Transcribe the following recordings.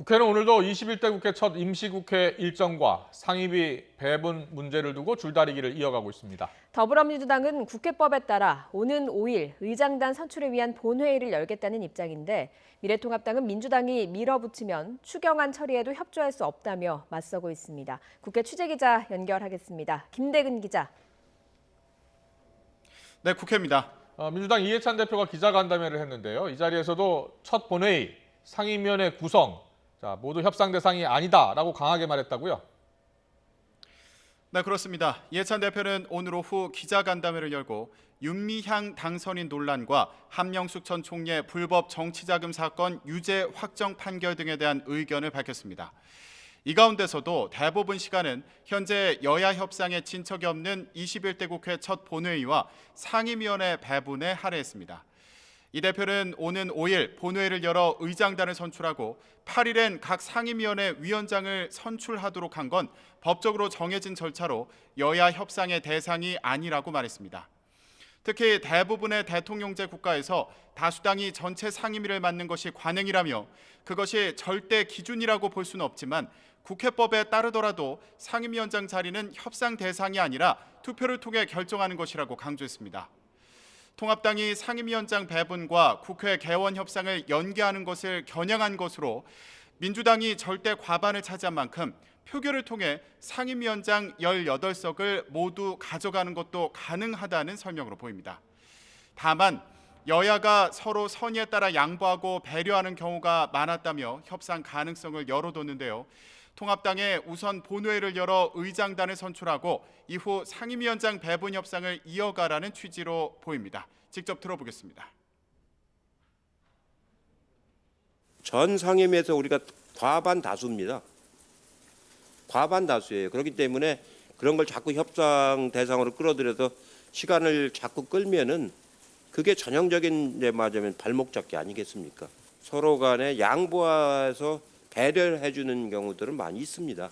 국회는 오늘도 21대 국회 첫 임시국회 일정과 상임위 배분 문제를 두고 줄다리기를 이어가고 있습니다. 더불어민주당은 국회법에 따라 오는 5일 의장단 선출을 위한 본회의를 열겠다는 입장인데 미래통합당은 민주당이 밀어붙이면 추경안 처리에도 협조할 수 없다며 맞서고 있습니다. 국회 취재기자 연결하겠습니다. 김대근 기자. 네, 국회입니다. 민주당 이해찬 대표가 기자간담회를 했는데요. 이 자리에서도 첫 본회의, 상임위원회 구성, 모두 협상 대상이 아니다라고 강하게 말했다고요? 네, 그렇습니다. 이해찬 대표는 오늘 오후 기자간담회를 열고 윤미향 당선인 논란과 한명숙 전 총리의 불법 정치자금 사건 유죄 확정 판결 등에 대한 의견을 밝혔습니다. 이 가운데서도 대부분 시간은 현재 여야 협상에 진척이 없는 21대 국회 첫 본회의와 상임위원회 배분에 할애했습니다. 이 대표는 오는 5일 본회의를 열어 의장단을 선출하고 8일엔 각 상임위원회 위원장을 선출하도록 한 건 법적으로 정해진 절차로 여야 협상의 대상이 아니라고 말했습니다. 특히 대부분의 대통령제 국가에서 다수당이 전체 상임위를 맡는 것이 관행이라며 그것이 절대 기준이라고 볼 수는 없지만 국회법에 따르더라도 상임위원장 자리는 협상 대상이 아니라 투표를 통해 결정하는 것이라고 강조했습니다. 통합당이 상임위원장 배분과 국회 개원 협상을 연계하는 것을 겨냥한 것으로 민주당이 절대 과반을 차지한 만큼 표결을 통해 상임위원장 18석을 모두 가져가는 것도 가능하다는 설명으로 보입니다. 다만 여야가 서로 선의에 따라 양보하고 배려하는 경우가 많았다며 협상 가능성을 열어뒀는데요. 통합당에 우선 본회의를 열어 의장단을 선출하고 이후 상임위원장 배분 협상을 이어가라는 취지로 보입니다. 직접 들어보겠습니다. 전 상임위에서 우리가 과반 다수입니다. 과반 다수예요. 그렇기 때문에 그런 걸 자꾸 협상 대상으로 끌어들여서 시간을 자꾸 끌면은 그게 전형적인 말하자면 발목 잡기 아니겠습니까? 서로 간에 양보해서 배려를 해주는 경우들은 많이 있습니다.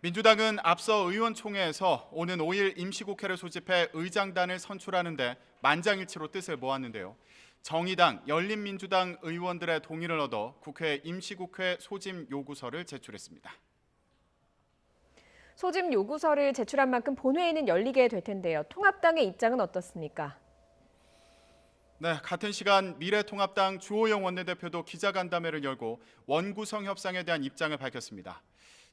민주당은 앞서 의원총회에서 오는 5일 임시국회를 소집해 의장단을 선출하는데 만장일치로 뜻을 모았는데요. 정의당, 열린민주당 의원들의 동의를 얻어 국회 임시국회 소집 요구서를 제출했습니다. 소집 요구서를 제출한 만큼 본회의는 열리게 될 텐데요. 통합당의 입장은 어떻습니까? 네, 같은 시간 미래통합당 주호영 원내대표도 기자간담회를 열고 원구성 협상에 대한 입장을 밝혔습니다.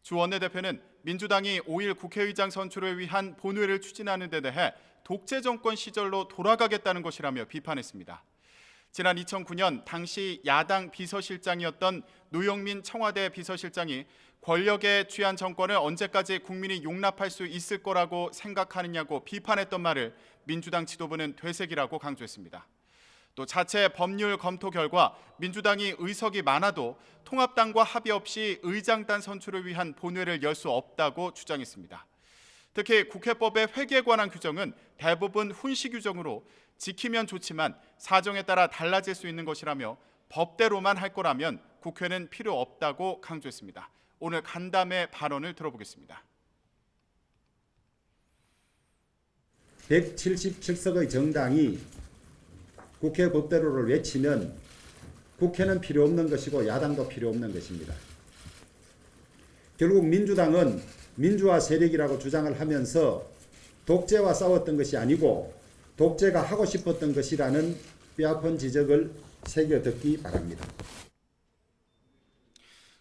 주 원내대표는 민주당이 5일 국회의장 선출을 위한 본회의를 추진하는 데 대해 독재 정권 시절로 돌아가겠다는 것이라며 비판했습니다. 지난 2009년 당시 야당 비서실장이었던 노영민 청와대 비서실장이 권력에 취한 정권을 언제까지 국민이 용납할 수 있을 거라고 생각하느냐고 비판했던 말을 민주당 지도부는 되새기라고 강조했습니다. 또 자체 법률 검토 결과 민주당이 의석이 많아도 통합당과 합의 없이 의장단 선출을 위한 본회의를 열 수 없다고 주장했습니다. 특히 국회법의 회계에 관한 규정은 대부분 훈시 규정으로 지키면 좋지만 사정에 따라 달라질 수 있는 것이라며 법대로만 할 거라면 국회는 필요 없다고 강조했습니다. 오늘 간담회 발언을 들어보겠습니다. 177석의 정당이 국회 법대로를 외치면 국회는 필요 없는 것이고 야당도 필요 없는 것입니다. 결국 민주당은 민주화 세력이라고 주장을 하면서 독재와 싸웠던 것이 아니고 독재가 하고 싶었던 것이라는 뼈아픈 지적을 새겨듣기 바랍니다.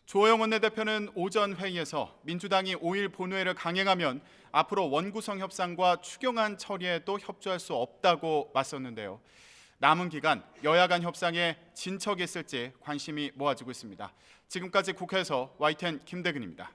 주호영 원내대표는 오전 회의에서 민주당이 5일 본회의를 강행하면 앞으로 원구성 협상과 추경안 처리에도 협조할 수 없다고 맞섰는데요. 남은 기간 여야 간 협상에 진척이 있을지 관심이 모아지고 있습니다. 지금까지 국회에서 YTN 김대근입니다.